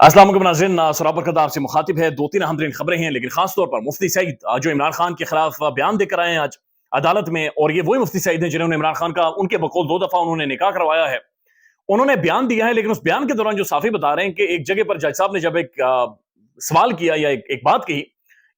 अस्सलाम वालेकुम नाज़रीन, सराब बरकत आपसे मुखातिब है। दो तीन अहम तरीन खबरें हैं, लेकिन खास तौर पर मुफ्ती सईद जो इमरान खान के खिलाफ बयान देकर आए हैं आज अदालत में, और ये वही मुफ्ती सईद हैं जिन्होंने इमरान खान का उनके बकौल 2 दफा उन्होंने निकाह करवाया है। उन्होंने बयान दिया है, लेकिन उस बयान के दौरान जो साफी बता रहे हैं कि एक जगह पर जज साहब ने जब एक सवाल किया या एक बात कही,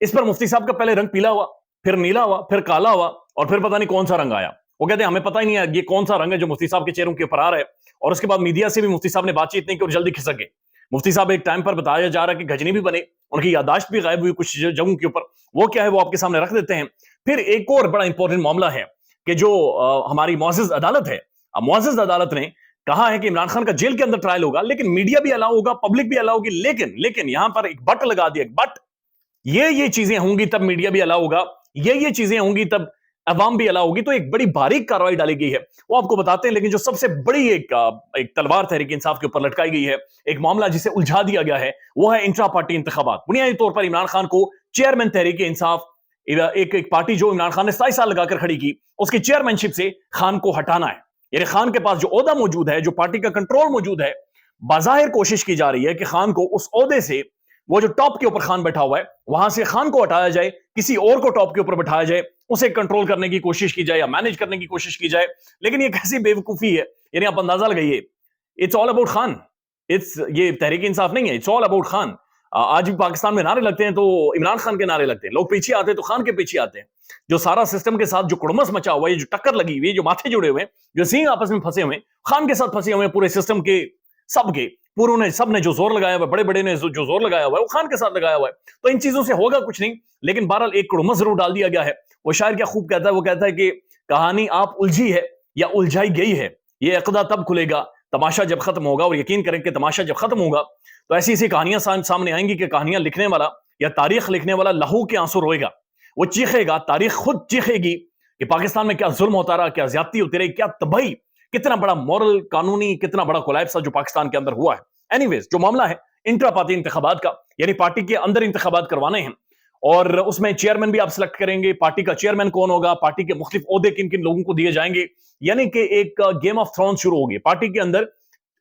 इस पर मुफ्ती साहब का पहले रंग पीला हुआ, फिर नीला हुआ, फिर काला हुआ, और फिर पता नहीं कौन सा रंग आया। वो कहते हैं हमें पता ही नहीं है ये कौन सा रंग है जो मुफ्ती साहब के चेहरों के ऊपर आ रहा है। और उसके बाद मीडिया से भी मुफ्ती साहब ने बातचीत नहीं की और जल्दी खिसक गए। मुफ्ती साहब एक टाइम पर बताया जा रहा है कि गजनी भी बने, उनकी यादाश्त भी गायब हुई कुछ जगहों के ऊपर। वो क्या है वो आपके सामने रख देते हैं। फिर एक और बड़ा इंपॉर्टेंट मामला है कि जो हमारी मुअज़्ज़ज़ अदालत है, मुअज़्ज़ज़ अदालत ने कहा है कि इमरान खान का जेल के अंदर ट्रायल होगा, लेकिन मीडिया भी अलाउ होगा, पब्लिक भी अलाउ होगी। लेकिन यहां पर एक बट लगा दिया, बट ये चीजें होंगी तब मीडिया भी अलाउ होगा, ये चीजें होंगी तब अवाम भी अलाउ होगी। तो एक बड़ी बारीक कार्रवाई डाली गई है, वो आपको बताते हैं। लेकिन जो सबसे बड़ी एक तलवार तहरीक इंसाफ के ऊपर लटकाई गई है, एक मामला जिसे उलझा दिया गया है, वो है इंट्रा पार्टी इंतखाबात। बुनियादी तौर पर इमरान खान को चेयरमैन तहरीक इंसाफ, एक पार्टी जो इमरान खान ने 27 साल लगाकर खड़ी की, उसकी चेयरमैनशिप से खान को हटाना है। यानी खान के पास जो ओहदा मौजूद है, जो पार्टी का कंट्रोल मौजूद है, बाज़ाहिर कोशिश की जा रही है कि खान को उस ओहदे से, वो जो टॉप के ऊपर खान बैठा हुआ है, वहां से खान को हटाया जाए, किसी और को टॉप के ऊपर बैठाया जाए, उसे कंट्रोल करने की कोशिश की जाए या मैनेज करने की कोशिश की जाए। लेकिन ये कैसी बेवकूफी है, यानी आप अंदाजा लगाइए। इट्स ऑल अबाउट खान, ये तहरीक इंसाफ नहीं है, इट्स ऑल अबाउट खान। आज भी पाकिस्तान में नारे लगते हैं तो इमरान खान के नारे लगते हैं, लोग पीछे आते हैं तो खान के पीछे आते हैं। जो सारा सिस्टम के साथ जो कुड़मस मचा हुआ है, जो टक्कर लगी हुई है, जो माथे जुड़े हुए हैं, जो सिंह आपस में फंसे हुए हैं, खान के साथ फंसे हुए हैं पूरे सिस्टम के, सबके पूरों ने, सब ने जो जोर लगाया हुआ है, बड़े बड़े ने जो जोर लगाया हुआ है, वो खान के साथ लगाया हुआ है। तो इन चीजों से होगा कुछ नहीं, लेकिन बहरहाल एक कुड़मस जरूर डाल दिया गया है। वो शायर क्या खूब कहता है, वो कहता है कि कहानी आप उलझी है या उलझाई गई है, ये अक़दा तब खुलेगा तमाशा जब खत्म होगा। और यकीन करें कि तमाशा जब खत्म होगा तो ऐसी ऐसी कहानियां सामने आएंगी कि कहानियां लिखने वाला या तारीख लिखने वाला लहू के आंसू रोएगा, वो चीखेगा, तारीख खुद चीखेगी कि पाकिस्तान में क्या जुल्म होता रहा, क्या ज्यादती होती रही, क्या तबाही, कितना बड़ा मॉरल कानूनी, कितना बड़ा कोलैप्स जो पाकिस्तान के अंदर हुआ है। एनीवेज, जो मामला है इंट्रा पार्टी इंतखाबात का, यानी पार्टी के अंदर इंतखाबात करवाने हैं, और उसमें चेयरमैन भी आप सिलेक्ट करेंगे। पार्टी का चेयरमैन कौन होगा, पार्टी के मुख्तलिफ ओहदे किन किन लोगों को दिए जाएंगे, यानी कि एक गेम ऑफ थ्रोन्स शुरू होगी। पार्टी के अंदर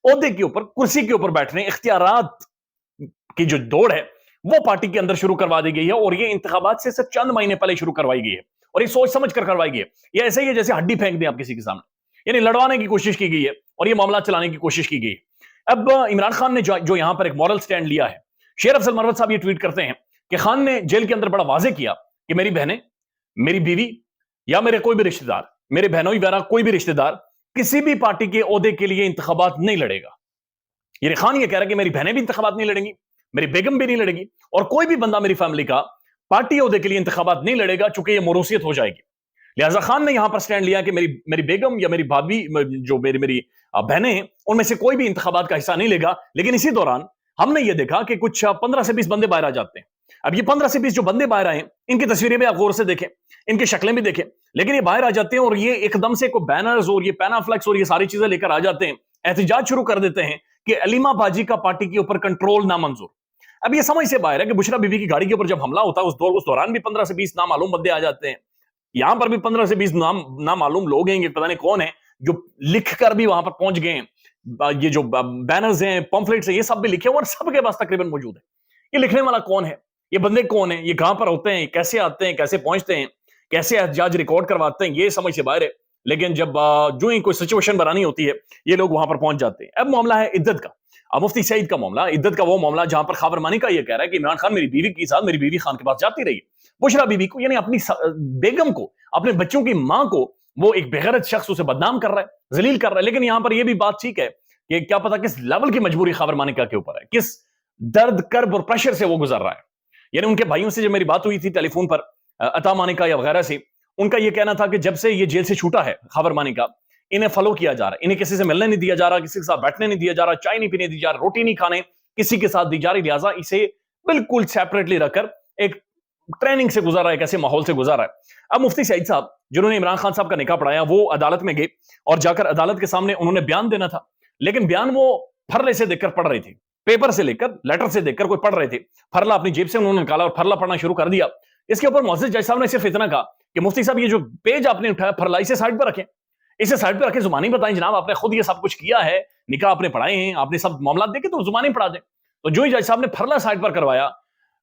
ओहदे के ऊपर, कुर्सी के ऊपर बैठने, इख्तियारात की जो दौड़ है वो पार्टी के अंदर शुरू करवा दी गई है। और ये इंतखाबात से सिर्फ चंद महीने पहले शुरू करवाई गई है, और ये सोच समझ कर करवाई गई है। ये ऐसे ही है जैसे हड्डी फेंक दें आप किसी के सामने, यानी लड़वाने की कोशिश की गई है और ये मामला चलाने की कोशिश की गई है। अब इमरान खान ने जो यहां पर एक मॉरल स्टैंड लिया है, शेर अफजल मरवत साहब ये ट्वीट करते हैं कि खान ने जेल के अंदर बड़ा वाजे किया कि मेरी बहनें, मेरी बीवी या मेरे कोई भी रिश्तेदार, मेरे बहनों वगैरह कोई भी रिश्तेदार किसी भी पार्टी के ओहदे के लिए इंतखाबात नहीं लड़ेगा। यानी खान ये कह रहा है कि मेरी बहनें भी इंतखाबात नहीं लड़ेंगी, मेरी बेगम भी नहीं लड़ेगी, और कोई भी बंदा मेरी फैमिली का पार्टी ओहदे के लिए इंतखाबात नहीं लड़ेगा, चूंकि ये मोरूसियत हो जाएगी। लिहाजा खान ने यहां पर स्टैंड लिया कि मेरी बेगम या मेरी भाभी, जो मेरी बहनें हैं, उनमें से कोई भी इंतखाबात का हिस्सा नहीं लेगा। लेकिन इसी दौरान हमने ये देखा कि कुछ 15 से 20 बंदे बाहर आ जाते हैं। अब ये 15 से 20 जो बंदे बाहर आए, इनकी तस्वीरें भी आप गौर से देखें, इनकी शक्लें भी देखें, लेकिन ये बाहर आ जाते हैं और ये एकदम से कोई बैनर्स और ये पैनाफ्लेक्स और ये सारी चीजें लेकर आ जाते हैं, एहतजाज शुरू कर देते हैं कि अलीमा बाजी का पार्टी के ऊपर कंट्रोल नामंजूर। अब ये समझ से बाहर है कि बुशरा बीबी की गाड़ी के ऊपर जब हमला होता है, उस दौरान भी 15 से 20 नामालूम बंदे आ जाते हैं। यहां पर भी 15 से 20 नामालूम लोग हैं, पता नहीं कौन है, जो लिख कर भी वहां पर पहुंच गए हैं। ये जो बैनर्स हैं, पॉम्फलेट्स हैं, ये सब भी लिखे हुए और सबके पास तकरीबन मौजूद है। ये लिखने वाला कौन है, ये बंदे कौन है, ये कहां पर होते हैं, कैसे आते हैं, कैसे पहुंचते हैं, कैसे एहतजाज रिकॉर्ड करवाते हैं, ये समझ से बाहर है। लेकिन जब जो ही कोई सिचुएशन बनानी होती है, ये लोग वहां पर पहुंच जाते हैं। अब मामला है इद्दत का, मुफ्ती सईद का मामला, इद्दत का वो मामला जहां पर खबर मानी का ये कह रहा है कि इमरान खान मेरी बीवी के साथ, मेरी बीवी खान के पास जाती रही। बुशरा बीबी को, यानी अपनी बेगम को, अपने बच्चों की मां को, वो एक बेगैरत शख्स उसे बदनाम कर रहा है, जलील कर रहा है। लेकिन यहां पर यह भी बात ठीक है कि क्या पता किस लेवल की मजबूरी खबर मानिका के ऊपर है, किस दर्द, कर्ब और प्रेशर से वो गुजर रहा है। यानी उनके भाइयों से जब मेरी बात हुई थी टेलीफोन पर, अता मानिका या वगैरह से, उनका यह कहना था कि जब से ये जेल से छूटा है खबर मानिका, इन्हें फॉलो किया जा रहा है, इन्हें किसी से मिलने नहीं दिया जा रहा, किसी के साथ बैठने नहीं दिया जा रहा, चाय नहीं पीने दी जा रहा, रोटी नहीं खाने किसी के साथ दी जा रही। लिहाजा इसे बिल्कुल सेपरेटली रखकर एक ट्रेनिंग से गुजर रहा है, कैसे माहौल से गुजर रहा है। अब मुफ्ती सईद साहब जिन्होंने इमरान खान साहब का निकाह पढ़ाया, वो अदालत में गए और जाकर अदालत के सामने उन्होंने बयान देना था। लेकिन बयान वो फरले से देखकर पढ़ रहे थे, पेपर से लेकर, लेटर से देखकर कोई पढ़ रहे थे। फरला अपनी जेब से उन्होंने निकाला और फरला पढ़ना शुरू कर दिया। इसके ऊपर मुअज़्ज़िज़ जज साहब ने सिर्फ इतना कहा कि मुफ्ती साहब ये जो पेज आपने उठाया फरला, इसे साइड पर रखें, इसे साइड पर रखें, जुबानी बताएं जनाब, आपने खुद ये सब कुछ किया है, निकाह आपने पढ़ाए हैं, आपने सब मामला देखे तो जुबानी पढ़ा दें। تو جو ہی جج صاحب نے پھرلا سائٹ پر کروایا،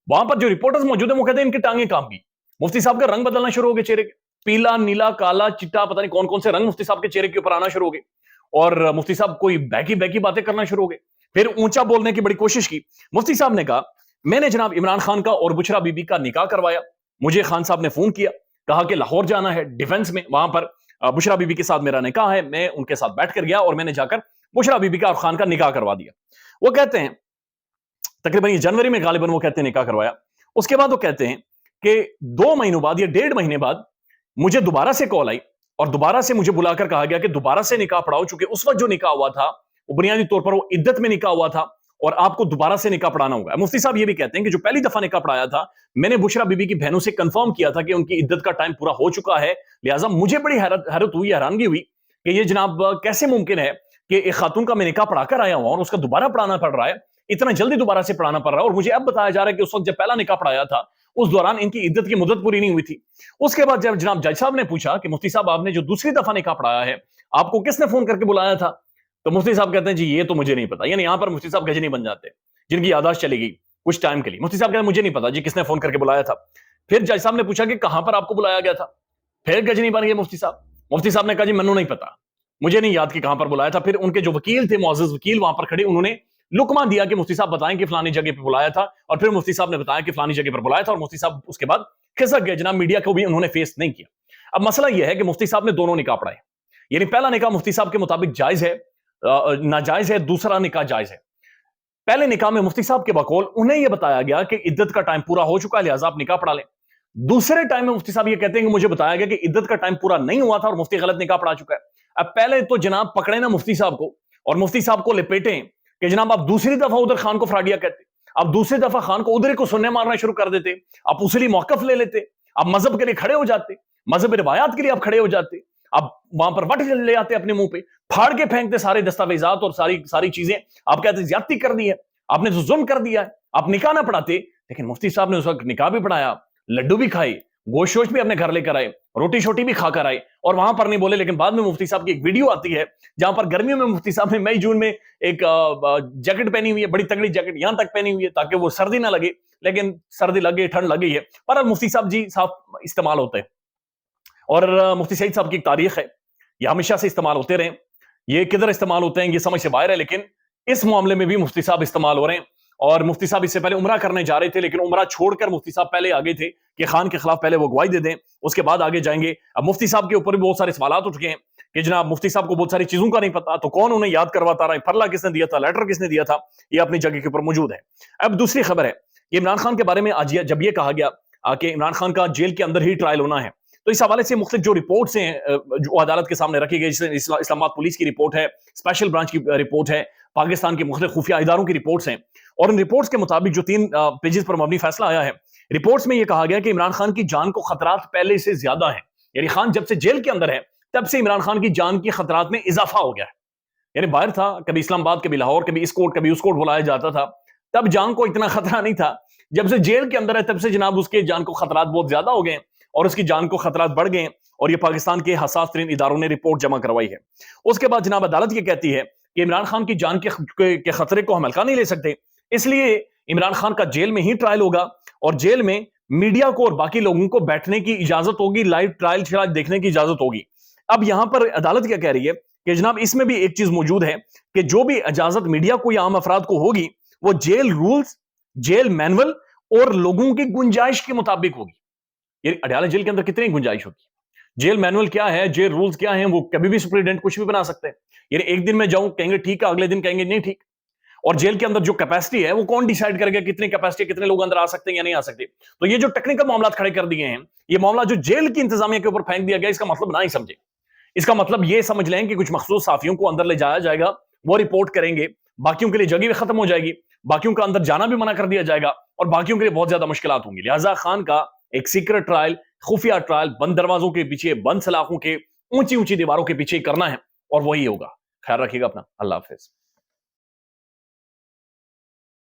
وہاں پر جو رپورٹرز موجود ہیں وہ کہتے ہیں ان کی ٹانگیں کام کی. مفتی صاحب کا رنگ بدلنا شروع ہو گئے چہرے کے، پیلا، نیلا، کالا، چٹا، پتہ نہیں کون کون سے رنگ مفتی صاحب کے چہرے کے اوپر آنا شروع ہو گئے. اور مفتی صاحب کوئی بیکی بیکی باتیں کرنا شروع ہو گئے. پھر اونچا بولنے کی بڑی کوشش کی. مفتی صاحب نے کہا میں نے جناب عمران خان کا اور بشرا بی بی کا نکاح کروایا. مجھے خان صاحب نے فون کیا، کہا کہ لاہور جانا ہے ڈیفنس میں، وہاں پر بشرا بی بی کے ساتھ میرا نکاح ہے. میں ان کے ساتھ بیٹھ کر گیا اور میں نے جا کر بشرا بی بی کا اور خان کا نکاح کروا دیا. وہ کہتے ہیں تقریباً جنوری میں غالباً وہ کہتے ہیں نکاح کروایا. اس کے بعد وہ کہتے ہیں کہ 2 مہینوں بعد یا 1.5 مہینے بعد مجھے دوبارہ سے کال آئی اور دوبارہ سے مجھے بلا کر کہا گیا کہ دوبارہ سے نکاح پڑھاؤ، چونکہ اس وقت جو نکاح ہوا تھا وہ بنیادی طور پر وہ عدت میں نکاح ہوا تھا اور آپ کو دوبارہ سے نکاح پڑھانا ہوگا. مفتی صاحب یہ بھی کہتے ہیں کہ جو پہلی دفعہ نکاح پڑھایا تھا میں نے بشرا بی بی کی بہنوں سے کنفرم کیا تھا کہ ان کی عدت کا ٹائم پورا ہو چکا ہے، لہٰذا مجھے بڑی حیرت ہوئی، حیرانگی ہوئی کہ یہ جناب کیسے ممکن ہے کہ ایک خاتون کا میں نکاح پڑھا کر آیا ہوں اور اس کا دوبارہ پڑھانا پڑ رہا ہے، اتنا جلدی دوبارہ سے پڑھانا پڑ رہا ہے. اور مجھے اب بتایا جا رہا ہے کہ اس وقت جب پہلا نکاح پڑھایا تھا اس دوران ان کی عدت کی مدت پوری نہیں ہوئی تھی. اس کے بعد جب جناب جج صاحب نے پوچھا کہ مفتی صاحب آپ نے جو دوسری دفعہ نکاح پڑھایا ہے آپ کو کس نے فون کر کے بلایا تھا، تو مفتی صاحب کہتے ہیں جی یہ تو مجھے نہیں پتا. یعنی یہاں پر مفتی صاحب گجنی بن جاتے جن کی یادداشت چلی گئی کچھ ٹائم کے لیے. مفتی صاحب کہتے ہیں مجھے نہیں پتا جی کس نے فون کر کے بلایا تھا. پھر جج صاحب نے پوچھا کہ کہاں پر آپ کو بلایا گیا تھا، پھر گجنی بن گئے مفتی صاحب. مفتی صاحب نے کہا جی منو نہیں پتا، مجھے نہیں یاد کہ کہاں پر بلایا تھا. پھر ان کے جو وکیل تھے، معزز وکیل وہاں پر کھڑے، انہوں نے لقمہ دیا کہ مفتی صاحب بتائیں کہ فلانی جگہ پہ بلایا تھا، اور پھر مفتی صاحب نے بتایا کہ فلانی جگہ پر بلایا تھا، اور مفتی صاحب اس کے بعد کھسک گئے. جناب میڈیا کو بھی انہوں نے فیس نہیں کیا. اب مسئلہ یہ ہے کہ مفتی صاحب نے دونوں نکاح پڑھائے، یعنی پہلا نکاح مفتی صاحب کے مطابق جائز ہے، ناجائز ہے، دوسرا نکاح جائز ہے. پہلے نکاح میں مفتی صاحب کے بقول انہیں یہ بتایا گیا کہ عدت کا ٹائم پورا ہو چکا ہے لہٰذا آپ نکاح پڑھا لیں. دوسرے ٹائم میں مفتی صاحب یہ کہتے ہیں کہ مجھے بتایا گیا کہ عدت کا ٹائم پورا نہیں ہوا تھا اور مفتی غلط نکاح پڑھا چکا ہے. اب پہلے تو جناب پکڑے نا مفتی صاحب کو اور مفتی صاحب کو لپیٹیں کہ جناب آپ دوسری دفعہ ادھر خان کو فراڈیا کہتے، آپ دوسری دفعہ خان کو ادھر کو سننے مارنا شروع کر دیتے، آپ اسی لیے موقف لے لیتے، آپ مذہب کے لیے کھڑے ہو جاتے، مذہب روایات کے لیے آپ کھڑے ہو جاتے، آپ وہاں پر وٹ لے آتے اپنے منہ پہ، پھاڑ کے پھینکتے سارے دستاویزات اور ساری چیزیں. آپ کہتے زیادتی کر دی ہے، آپ نے تو ظلم کر دیا ہے، آپ نکاح نہ پڑھاتے. لیکن مفتی صاحب نے اس وقت نکاح بھی پڑھایا، لڈو بھی کھائے، گوشت ووشت بھی اپنے گھر لے کر آئے، روٹی شوٹی بھی کھا کر آئے، اور وہاں پر نہیں بولے. لیکن بعد میں مفتی صاحب کی ایک ویڈیو آتی ہے جہاں پر گرمیوں میں مفتی صاحب نے مئی جون میں ایک جیکٹ پہنی ہوئی ہے، بڑی تگڑی جیکٹ یہاں تک پہنی ہوئی ہے تاکہ وہ سردی نہ لگے، لیکن سردی لگے، ٹھنڈ لگی ہے. پر مفتی صاحب جی صاحب استعمال ہوتے ہیں، اور مفتی سعید صاحب کی ایک تاریخ ہے، یہ ہمیشہ سے استعمال ہوتے رہے. یہ کدھر استعمال ہوتے ہیں یہ سمجھ سے باہر ہے، لیکن اس معاملے میں بھی مفتی صاحب استعمال ہو رہے ہیں. اور مفتی صاحب اس سے پہلے عمرہ کرنے جا رہے تھے، لیکن عمرہ چھوڑ کر مفتی صاحب پہلے آگے تھے کہ خان کے خلاف پہلے وہ گواہی دے دیں، اس کے بعد آگے جائیں گے. اب مفتی صاحب کے اوپر بھی بہت سارے سوالات اٹھ گئے ہیں کہ جناب مفتی صاحب کو بہت ساری چیزوں کا نہیں پتا، تو کون انہیں یاد کرواتا رہا ہے، پھرلا کس نے دیا تھا، لیٹر کس نے دیا تھا، یہ اپنی جگہ کے اوپر موجود ہے. اب دوسری خبر ہے کہ عمران خان کے بارے میں آج جب یہ کہا گیا کہ عمران خان کا جیل کے اندر ہی ٹرائل ہونا ہے، تو اس حوالے سے مختلف جو رپورٹس ہیں جو عدالت کے سامنے رکھی گئی، اسلام آباد پولیس کی رپورٹ ہے، اسپیشل برانچ کی رپورٹ ہے، پاکستان کے مختلف خفیہ اداروں کی رپورٹس ہیں، اور ان رپورٹس کے مطابق جو 3 پیجز پر مبنی فیصلہ آیا ہے، رپورٹس میں یہ کہا گیا کہ عمران خان کی جان کو خطرات پہلے سے زیادہ ہیں. یعنی خان جب سے جیل کے اندر ہے تب سے عمران خان کی جان کی خطرات میں اضافہ ہو گیا ہے. یعنی باہر تھا، کبھی اسلام آباد، کبھی لاہور، کبھی اس کوٹ، کبھی اس کوٹ بلایا جاتا تھا، تب جان کو اتنا خطرہ نہیں تھا. جب سے جیل کے اندر ہے تب سے جناب اس کے جان کو خطرات بہت زیادہ ہو گئے اور اس کی جان کو خطرات بڑھ گئے، اور یہ پاکستان کے حساس ترین اداروں نے رپورٹ جمع کروائی ہے. اس کے بعد جناب عدالت یہ کہتی ہے کہ عمران خان کی جان کے خطرے کو ہم ہلکا نہیں لے سکتے، اس لیے عمران خان کا جیل میں ہی ٹرائل ہوگا، اور جیل میں میڈیا کو اور باقی لوگوں کو بیٹھنے کی اجازت ہوگی، لائیو ٹرائل دیکھنے کی اجازت ہوگی. اب یہاں پر عدالت کیا کہہ رہی ہے کہ جناب اس میں بھی ایک چیز موجود ہے کہ جو بھی اجازت میڈیا کو یا عام افراد کو ہوگی وہ جیل رولز، جیل مینول اور لوگوں کی گنجائش کے مطابق ہوگی. یہ اڈیالہ جیل کے اندر کتنی گنجائش ہوگی، جیل مینول کیا ہے، جیل رولز کیا ہیں، وہ کبھی بھی سپرنٹینڈنٹ کچھ بھی بنا سکتے ہیں. یعنی ایک دن میں جاؤں کہیں گے ٹھیک ہے، اگلے دن کہیں گے نہیں ٹھیک. اور جیل کے اندر جو کیپیسٹی ہے وہ کون ڈیسائیڈ کرے گا، کتنی کیپیسٹی، کتنے لوگ اندر آ سکتے ہیں یا نہیں آ سکتے. تو یہ جو ٹیکنیکل معاملات کھڑے کر دیے ہیں، یہ معاملہ جو جیل کی انتظامیہ کے اوپر پھینک دیا گیا، اس کا مطلب نہ ہی سمجھے. اس کا مطلب یہ سمجھ لیں کہ کچھ مخصوص صحافیوں کو اندر لے جایا جائے گا، وہ رپورٹ کریں گے، باقیوں کے لیے جگہ بھی ختم ہو جائے گی، باقیوں کا اندر جانا بھی منع کر دیا جائے گا، اور باقیوں کے لیے بہت زیادہ مشکلات ہوں گی. لہٰذا خان کا ایک سیکرٹ ٹرائل، خفیہ ٹرائل، بند دروازوں کے پیچھے، بند سلاخوں کے، اونچی اونچی دیواروں کے پیچھے کرنا ہے، اور وہی ہوگا. خیال رکھیے گا اپنا. اللہ حافظ.